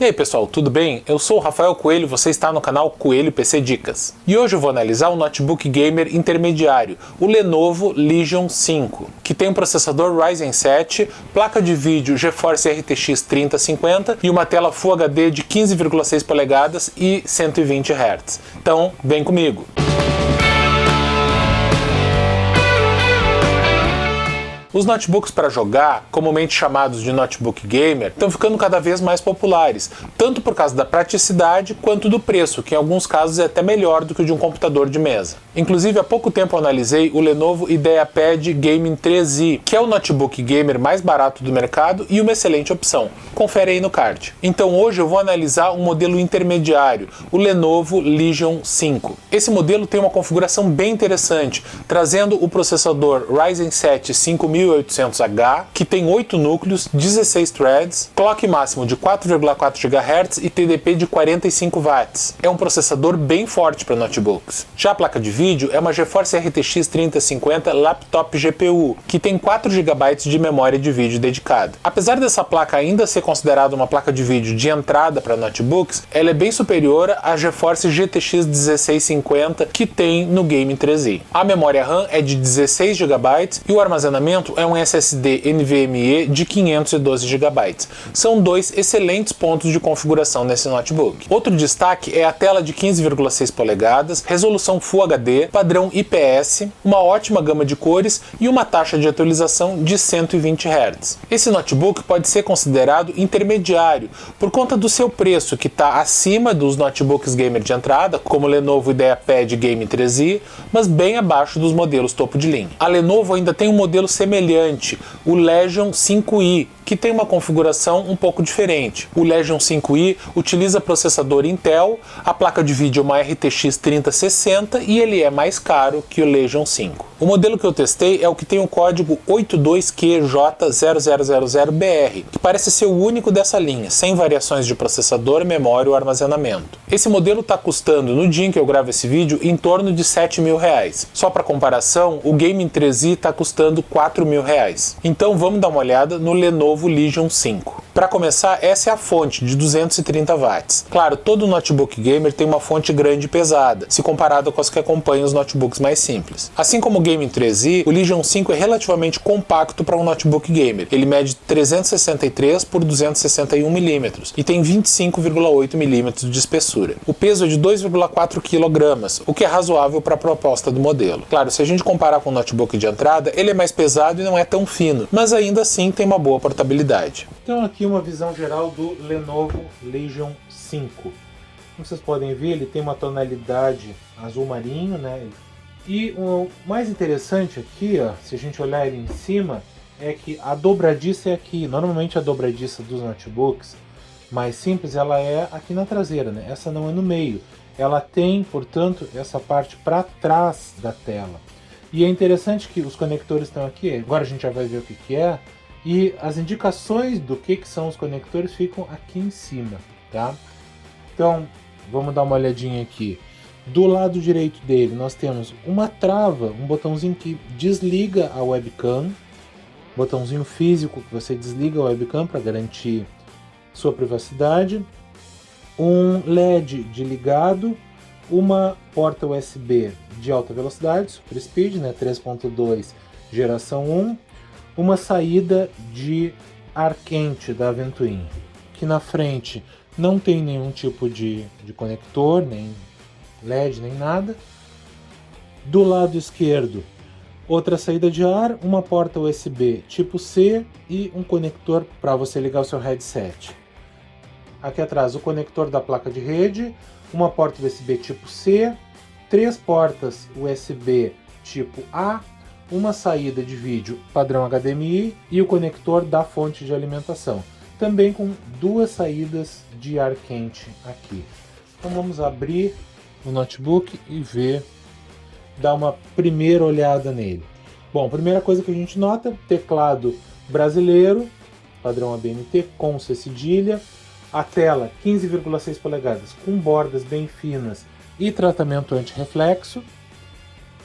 E aí pessoal, tudo bem? Eu sou o Rafael Coelho, você está no canal Coelho PC Dicas. E hoje eu vou analisar um notebook gamer intermediário, o Lenovo Legion 5, que tem um processador Ryzen 7, placa de vídeo GeForce RTX 3050 e uma tela Full HD de 15,6 polegadas e 120 Hz. Então, vem comigo! Os notebooks para jogar, comumente chamados de notebook gamer, estão ficando cada vez mais populares, tanto por causa da praticidade quanto do preço, que em alguns casos é até melhor do que o de um computador de mesa. Inclusive, há pouco tempo eu analisei o Lenovo IdeaPad Gaming 3i, que é o notebook gamer mais barato do mercado e uma excelente opção. Confere aí no card. Então hoje eu vou analisar um modelo intermediário, o Lenovo Legion 5. Esse modelo tem uma configuração bem interessante, trazendo o processador Ryzen 7 5800H, que tem 8 núcleos, 16 threads, clock máximo de 4,4 GHz e TDP de 45 watts. É um processador bem forte para notebooks. Já a placa de vídeo é uma GeForce RTX 3050 Laptop GPU, que tem 4 GB de memória de vídeo dedicada. Apesar dessa placa ainda ser considerada uma placa de vídeo de entrada para notebooks, ela é bem superior à GeForce GTX 1650 que tem no Gaming 3i. A memória RAM é de 16 GB e o armazenamento é um SSD NVMe de 512 GB. São dois excelentes pontos de configuração nesse notebook. Outro destaque é a tela de 15,6 polegadas, resolução Full HD, padrão IPS, uma ótima gama de cores e uma taxa de atualização de 120 Hz. Esse notebook pode ser considerado intermediário por conta do seu preço, que está acima dos notebooks gamer de entrada, como o Lenovo IdeaPad Gaming 3i, mas bem abaixo dos modelos topo de linha. A Lenovo ainda tem um modelo semelhante, o Legion 5i, que tem uma configuração um pouco diferente. O Legion 5i utiliza processador Intel, a placa de vídeo é uma RTX 3060 e ele é mais caro que o Legion 5. O modelo que eu testei é o que tem o código 82QJ0000BR, que parece ser o único dessa linha, sem variações de processador, memória ou armazenamento. Esse modelo está custando, no dia em que eu gravo esse vídeo, em torno de R$7.000. Só para comparação, o Gaming 3i está custando R$4.000. Então vamos dar uma olhada no Lenovo Legion 5. Para começar, essa é a fonte de 230 watts. Claro, todo notebook gamer tem uma fonte grande e pesada, se comparado com as que acompanham os notebooks mais simples. Assim como o Gaming 3i, o Legion 5 é relativamente compacto para um notebook gamer. Ele mede 363 por 261 mm e tem 25,8 mm de espessura. O peso é de 2,4 kg, o que é razoável para a proposta do modelo. Claro, se a gente comparar com o notebook de entrada, ele é mais pesado e não é tão fino, mas ainda assim tem uma boa portabilidade. Então aqui uma visão geral do Lenovo Legion 5. Como vocês podem ver, ele tem uma tonalidade azul marinho, né? E o mais interessante aqui, ó, se a gente olhar ele em cima, é que a dobradiça é aqui. Normalmente a dobradiça dos notebooks mais simples, ela é aqui na traseira, né? Essa não é no meio. Ela tem, portanto, essa parte para trás da tela. E é interessante que os conectores estão aqui. Agora a gente já vai ver o que é. E as indicações do que são os conectores ficam aqui em cima, tá? Então, vamos dar uma olhadinha aqui. Do lado direito dele, nós temos uma trava, um botãozinho que desliga a webcam, botãozinho físico que você desliga a webcam para garantir sua privacidade, um LED de ligado, uma porta USB de alta velocidade, Super Speed, né, 3.2 geração 1, uma saída de ar quente da Ventoin, que na frente não tem nenhum tipo de conector, nem LED, nem nada. Do lado esquerdo, outra saída de ar, uma porta USB tipo C e um conector para você ligar o seu headset. Aqui atrás o conector da placa de rede, uma porta USB tipo C, 3 portas USB tipo A, uma saída de vídeo padrão HDMI e o conector da fonte de alimentação, também com 2 saídas de ar quente aqui. Então vamos abrir o notebook e ver, dar uma primeira olhada nele. Bom, primeira coisa que a gente nota, teclado brasileiro, padrão ABNT com C cedilha, a tela 15,6 polegadas com bordas bem finas e tratamento anti-reflexo.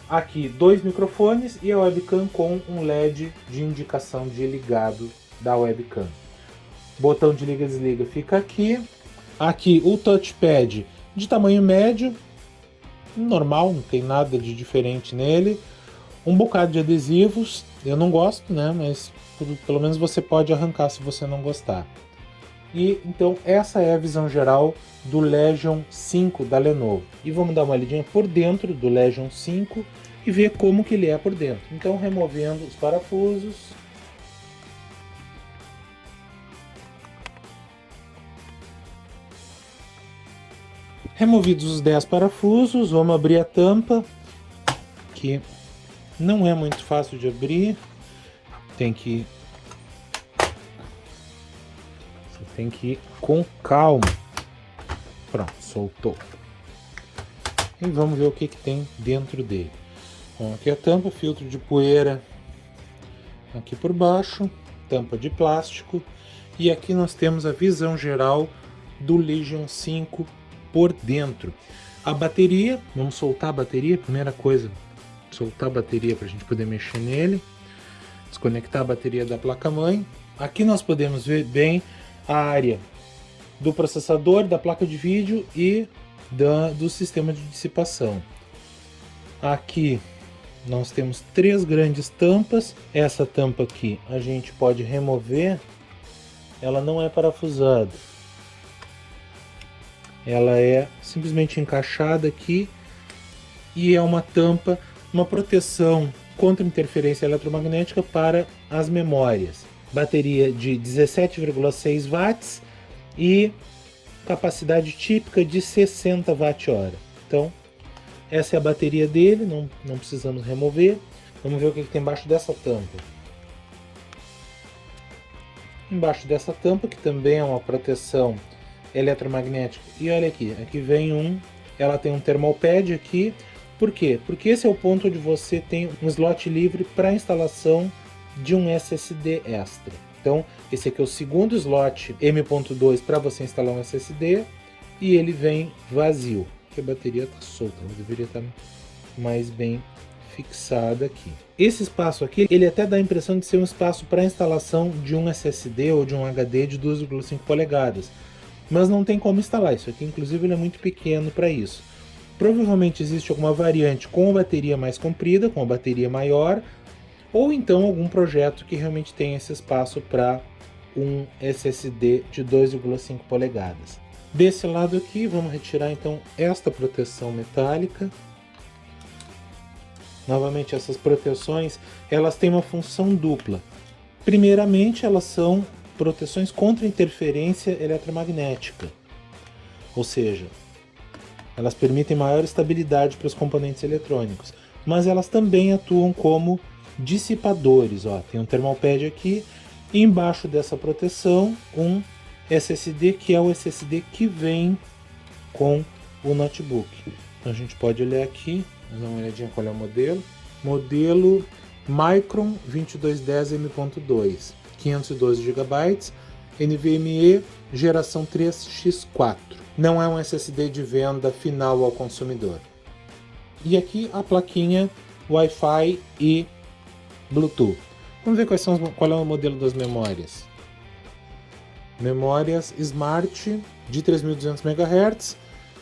Aqui 2 microfones e a webcam com um LED de indicação de ligado da webcam. Botão de liga e desliga fica aqui. Aqui o touchpad de tamanho médio, normal, não tem nada de diferente nele. Um bocado de adesivos, eu não gosto, né? Mas pelo menos você pode arrancar se você não gostar. E então essa é a visão geral do Legion 5 da Lenovo. E vamos dar uma olhadinha por dentro do Legion 5 e ver como que ele é por dentro. Então, removendo os parafusos. Removidos os 10 parafusos, vamos abrir a tampa, que não é muito fácil de abrir. Você tem que ir com calma. Pronto, soltou. E vamos ver o que tem dentro dele. Bom, aqui a tampa, filtro de poeira aqui por baixo, tampa de plástico. E aqui nós temos a visão geral do Legion 5 por dentro. A bateria, vamos soltar a bateria, primeira coisa, soltar a bateria para a gente poder mexer nele. Desconectar a bateria da placa-mãe. Aqui nós podemos ver bem a área do processador, da placa de vídeo e do sistema de dissipação. Aqui nós temos 3 grandes tampas. Essa tampa aqui a gente pode remover, ela não é parafusada, ela é simplesmente encaixada aqui e é uma tampa, uma proteção contra interferência eletromagnética para as memórias. Bateria de 17,6 watts e capacidade típica de 60 watt-hora. Então, essa é a bateria dele, não precisamos remover. Vamos ver o que tem embaixo dessa tampa. Embaixo dessa tampa, que também é uma proteção eletromagnética. E olha aqui, aqui vem ela tem um thermal pad aqui. Por quê? Porque esse é o ponto onde você tem um slot livre para instalação de um SSD extra. Então, esse aqui é o segundo slot M.2 para você instalar um SSD e ele vem vazio, porque a bateria está solta, ela deveria estar mais bem fixada aqui. Esse espaço aqui, ele até dá a impressão de ser um espaço para instalação de um SSD ou de um HD de 2,5 polegadas, mas não tem como instalar isso aqui, inclusive ele é muito pequeno para isso. Provavelmente existe alguma variante com a bateria mais comprida, com a bateria maior, ou então algum projeto que realmente tenha esse espaço para um SSD de 2,5 polegadas. Desse lado aqui, vamos retirar então esta proteção metálica. Novamente, essas proteções, elas têm uma função dupla. Primeiramente, elas são proteções contra interferência eletromagnética, ou seja, elas permitem maior estabilidade para os componentes eletrônicos, mas elas também atuam como dissipadores. Ó, tem um thermal pad aqui e embaixo dessa proteção um SSD, que é o SSD que vem com o notebook. Então a gente pode olhar aqui, dar uma olhadinha qual é o modelo. Modelo Micron 2210 M.2, 512 GB, NVMe geração 3x4. Não é um SSD de venda final ao consumidor. E aqui a plaquinha Wi-Fi e Bluetooth. Vamos ver qual é o modelo das memórias. Memórias Smart de 3200 MHz,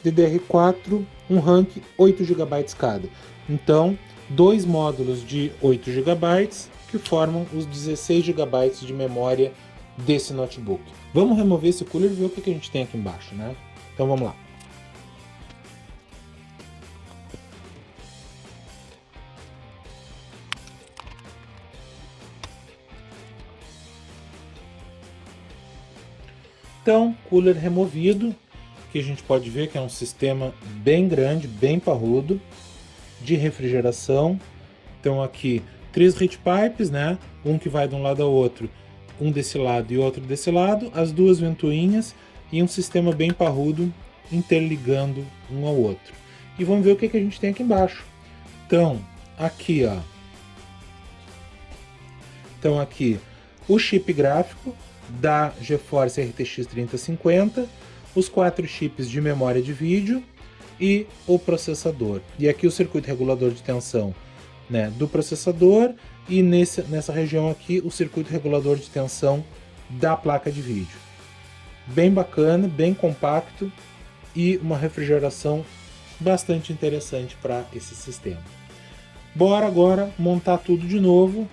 DDR4, um RAM 8 GB cada. Então, 2 módulos de 8 GB que formam os 16 GB de memória desse notebook. Vamos remover esse cooler e ver o que a gente tem aqui embaixo, né? Então vamos lá. Então, cooler removido, que a gente pode ver que é um sistema bem grande, bem parrudo, de refrigeração. Então aqui 3 heat pipes, né? Um que vai de um lado ao outro, um desse lado e outro desse lado, as 2 ventoinhas e um sistema bem parrudo interligando um ao outro. E vamos ver o que a gente tem aqui embaixo. Então, aqui, ó. Então aqui o chip gráfico da GeForce RTX 3050, os 4 chips de memória de vídeo e o processador. E aqui o circuito regulador de tensão, né, do processador, e nessa região aqui o circuito regulador de tensão da placa de vídeo. bem bacana, bem compacto e uma refrigeração bastante interessante para esse sistema. Bora agora montar tudo de novo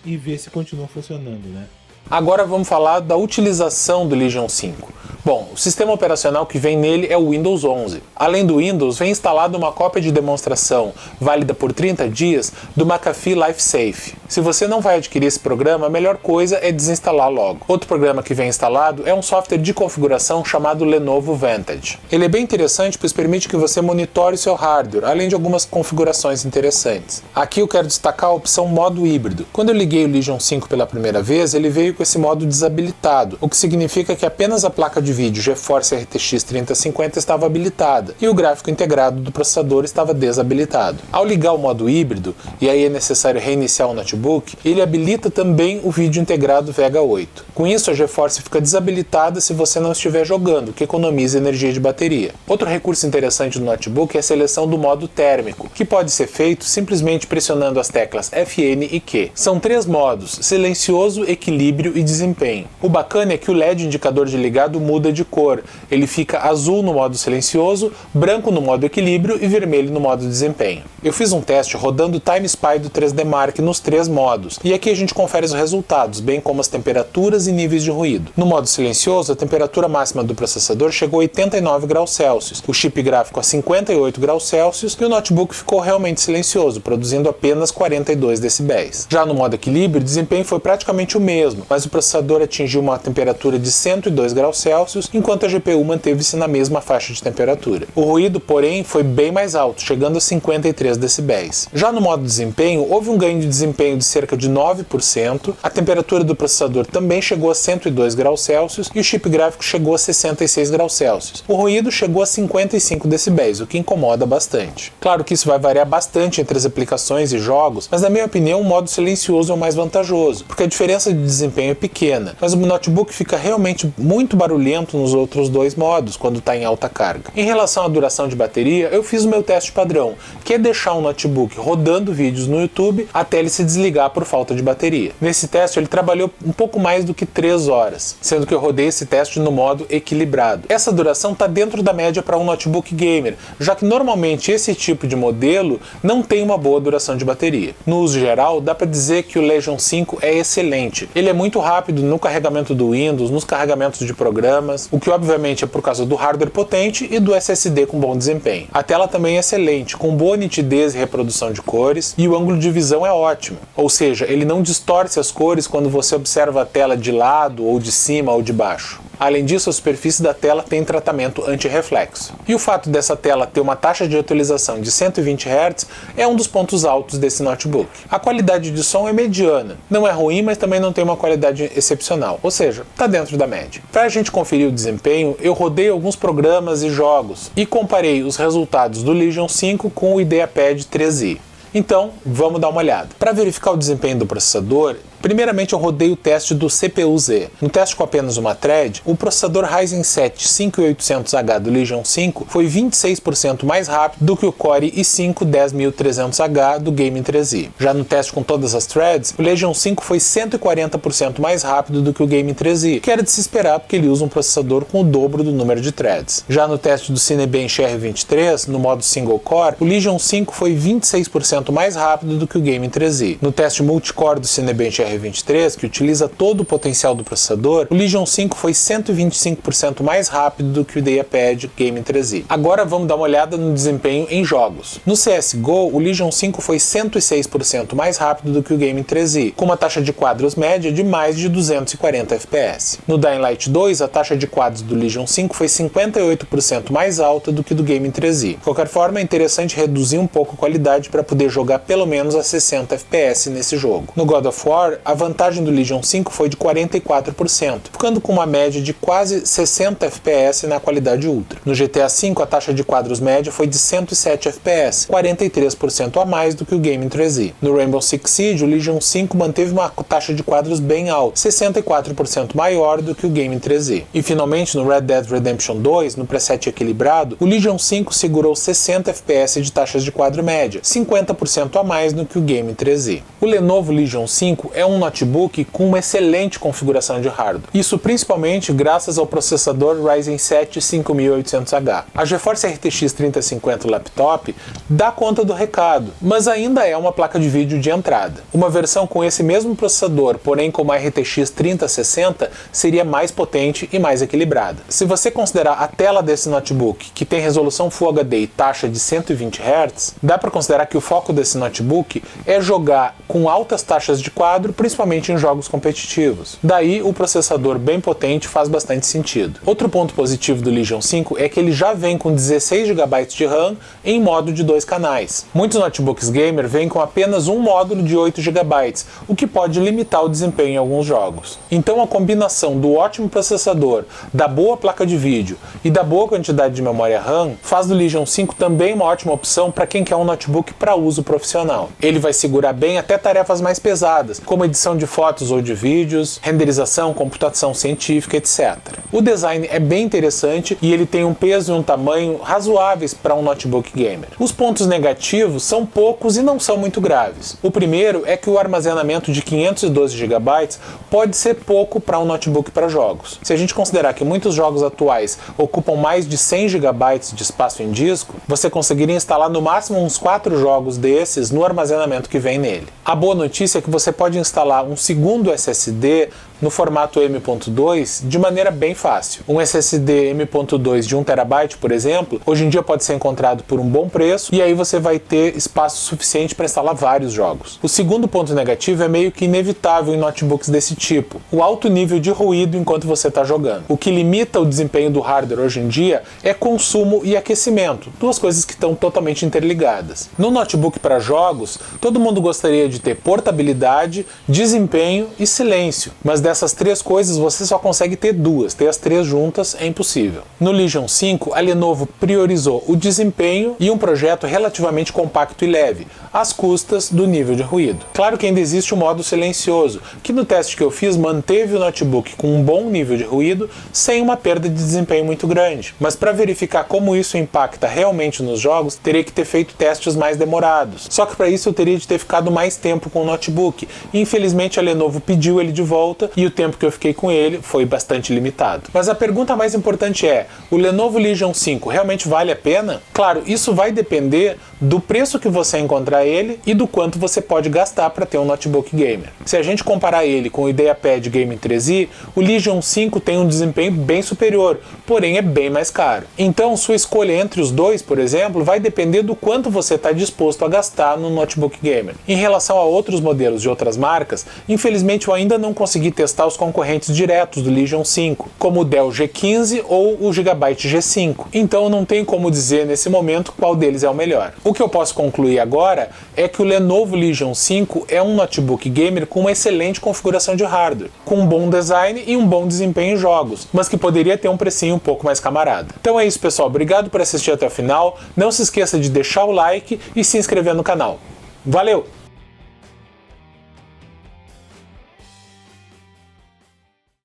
e ver se continua funcionando, né? Agora vamos falar da utilização do Legion 5. Bom, o sistema operacional que vem nele é o Windows 11. Além do Windows, vem instalado uma cópia de demonstração, válida por 30 dias, do McAfee LifeSafe. Se você não vai adquirir esse programa, a melhor coisa é desinstalar logo. Outro programa que vem instalado é um software de configuração chamado Lenovo Vantage. Ele é bem interessante, pois permite que você monitore o seu hardware, além de algumas configurações interessantes. Aqui eu quero destacar a opção modo híbrido. Quando eu liguei o Legion 5 pela primeira vez, ele veio com esse modo desabilitado, o que significa que apenas a placa de vídeo GeForce RTX 3050 estava habilitada e o gráfico integrado do processador estava desabilitado. Ao ligar o modo híbrido, e aí é necessário reiniciar o notebook, ele habilita também o vídeo integrado Vega 8. Com isso, a GeForce fica desabilitada se você não estiver jogando, o que economiza energia de bateria. Outro recurso interessante do notebook é a seleção do modo térmico, que pode ser feito simplesmente pressionando as teclas Fn e Q. São 3 modos: silencioso, equilíbrio e desempenho. O bacana é que o LED indicador de ligado muda de cor. Ele fica azul no modo silencioso, branco no modo equilíbrio e vermelho no modo desempenho. Eu fiz um teste rodando o Time Spy do 3D Mark nos 3 modos, e aqui a gente confere os resultados, bem como as temperaturas e níveis de ruído. No modo silencioso, a temperatura máxima do processador chegou a 89 graus Celsius, o chip gráfico a 58 graus Celsius e o notebook ficou realmente silencioso, produzindo apenas 42 decibéis. Já no modo equilíbrio, o desempenho foi praticamente o mesmo, mas o processador atingiu uma temperatura de 102 graus Celsius, enquanto a GPU manteve-se na mesma faixa de temperatura. O ruído, porém, foi bem mais alto, chegando a 53 decibéis. Já no modo desempenho, houve um ganho de desempenho de cerca de 9%, a temperatura do processador também chegou a 102 graus Celsius e o chip gráfico chegou a 66 graus Celsius. O ruído chegou a 55 decibéis, o que incomoda bastante. Claro que isso vai variar bastante entre as aplicações e jogos, mas na minha opinião o modo silencioso é o mais vantajoso, porque a diferença de desempenho é pequena, mas o notebook fica realmente muito barulhento nos outros 2 modos, quando está em alta carga. Em relação à duração de bateria, eu fiz o meu teste padrão, que é deixar um notebook rodando vídeos no YouTube até ele se desligar por falta de bateria. Nesse teste ele trabalhou um pouco mais do que 3 horas, sendo que eu rodei esse teste no modo equilibrado. Essa duração está dentro da média para um notebook gamer, já que normalmente esse tipo de modelo não tem uma boa duração de bateria. No uso geral, dá para dizer que o Legion 5 é excelente. Ele é muito rápido no carregamento do Windows, nos carregamentos de programas, o que obviamente é por causa do hardware potente e do SSD com bom desempenho. A tela também é excelente, com boa nitidez e reprodução de cores, e o ângulo de visão é ótimo, ou seja, ele não distorce as cores quando você observa a tela de lado, ou de cima, ou de baixo. Além disso, a superfície da tela tem tratamento anti-reflexo. E o fato dessa tela ter uma taxa de atualização de 120 Hz é um dos pontos altos desse notebook. A qualidade de som é mediana. Não é ruim, mas também não tem uma qualidade excepcional. Ou seja, está dentro da média. Para a gente conferir o desempenho, eu rodei alguns programas e jogos e comparei os resultados do Legion 5 com o IdeaPad 3i. Então, vamos dar uma olhada. Para verificar o desempenho do processador, primeiramente eu rodei o teste do CPU-Z. No teste com apenas uma thread, o processador Ryzen 7 5800H do Legion 5 foi 26% mais rápido do que o Core i5 10300H do Gaming 3i. Já no teste com todas as threads, o Legion 5 foi 140% mais rápido do que o Gaming 3i, que era de se esperar porque ele usa um processador com o dobro do número de threads. Já no teste do Cinebench R23, no modo single core, o Legion 5 foi 26% mais rápido do que o Gaming 3i. No teste multicore do Cinebench R23, que utiliza todo o potencial do processador, o Legion 5 foi 125% mais rápido do que o IdeaPad Gaming 3i. Agora vamos dar uma olhada no desempenho em jogos. No CSGO, o Legion 5 foi 106% mais rápido do que o Gaming 3i, com uma taxa de quadros média de mais de 240 FPS. No Dying Light 2, a taxa de quadros do Legion 5 foi 58% mais alta do que do Gaming 3i. De qualquer forma, é interessante reduzir um pouco a qualidade para poder jogar pelo menos a 60 FPS nesse jogo. No God of War, a vantagem do Legion 5 foi de 44%, ficando com uma média de quase 60 FPS na qualidade Ultra. No GTA V, a taxa de quadros média foi de 107 FPS, 43% a mais do que o Gaming 3i. No Rainbow Six Siege, o Legion 5 manteve uma taxa de quadros bem alta, 64% maior do que o Gaming 3i. E finalmente, no Red Dead Redemption 2, no preset equilibrado, o Legion 5 segurou 60 FPS de taxas de quadro média, 50% a mais do que o Gaming 3i. O Lenovo Legion 5 é é um notebook com uma excelente configuração de hardware. Isso principalmente graças ao processador Ryzen 7 5800H. A GeForce RTX 3050 Laptop dá conta do recado, mas ainda é uma placa de vídeo de entrada. Uma versão com esse mesmo processador, porém com uma RTX 3060, seria mais potente e mais equilibrada. Se você considerar a tela desse notebook, que tem resolução Full HD e taxa de 120 Hz, dá para considerar que o foco desse notebook é jogar com altas taxas de quadro, principalmente em jogos competitivos. Daí o processador bem potente faz bastante sentido. Outro ponto positivo do Legion 5 é que ele já vem com 16 GB de RAM em modo de 2 canais. Muitos notebooks gamer vêm com apenas um módulo de 8 GB, o que pode limitar o desempenho em alguns jogos. Então a combinação do ótimo processador, da boa placa de vídeo e da boa quantidade de memória RAM faz do Legion 5 também uma ótima opção para quem quer um notebook para uso profissional. Ele vai segurar bem até tarefas mais pesadas, como edição de fotos ou de vídeos, renderização, computação científica, etc. O design é bem interessante e ele tem um peso e um tamanho razoáveis para um notebook gamer. Os pontos negativos são poucos e não são muito graves. O primeiro é que o armazenamento de 512 GB pode ser pouco para um notebook para jogos. Se a gente considerar que muitos jogos atuais ocupam mais de 100 GB de espaço em disco, você conseguiria instalar no máximo uns 4 jogos desses no armazenamento que vem nele. A boa notícia é que você pode instalar um segundo SSD no formato M.2 de maneira bem fácil. Um SSD M.2 de 1 TB, por exemplo, hoje em dia pode ser encontrado por um bom preço e aí você vai ter espaço suficiente para instalar vários jogos. O segundo ponto negativo é meio que inevitável em notebooks desse tipo, o alto nível de ruído enquanto você está jogando. O que limita o desempenho do hardware hoje em dia é consumo e aquecimento, duas coisas que estão totalmente interligadas. No notebook para jogos, todo mundo gostaria de ter portabilidade, desempenho e silêncio, mas dessas três coisas você só consegue ter duas, ter as três juntas é impossível. No Legion 5, a Lenovo priorizou o desempenho e um projeto relativamente compacto e leve, às custas do nível de ruído. Claro que ainda existe o modo silencioso, que no teste que eu fiz manteve o notebook com um bom nível de ruído sem uma perda de desempenho muito grande. Mas para verificar como isso impacta realmente nos jogos, teria que ter feito testes mais demorados. Só que para isso eu teria de ter ficado mais tempo com o notebook. E infelizmente a Lenovo pediu ele de volta e o tempo que eu fiquei com ele foi bastante limitado. Mas a pergunta mais importante é, o Lenovo Legion 5 realmente vale a pena? Claro, isso vai depender do preço que você encontrar ele e do quanto você pode gastar para ter um notebook gamer. Se a gente comparar ele com o IdeaPad Gaming 3i, o Legion 5 tem um desempenho bem superior, porém é bem mais caro. Então sua escolha entre os dois, por exemplo, vai depender do quanto você está disposto a gastar no notebook gamer. Em relação a outros modelos de outras marcas, infelizmente eu ainda não consegui testar os concorrentes diretos do Legion 5, como o Dell G15 ou o Gigabyte G5. Então não tem como dizer nesse momento qual deles é o melhor. O que eu posso concluir agora é que o Lenovo Legion 5 é um notebook gamer com uma excelente configuração de hardware, com um bom design e um bom desempenho em jogos, mas que poderia ter um precinho um pouco mais camarada. Então é isso, pessoal. Obrigado por assistir até o final. Não se esqueça de deixar o like e se inscrever no canal. Valeu!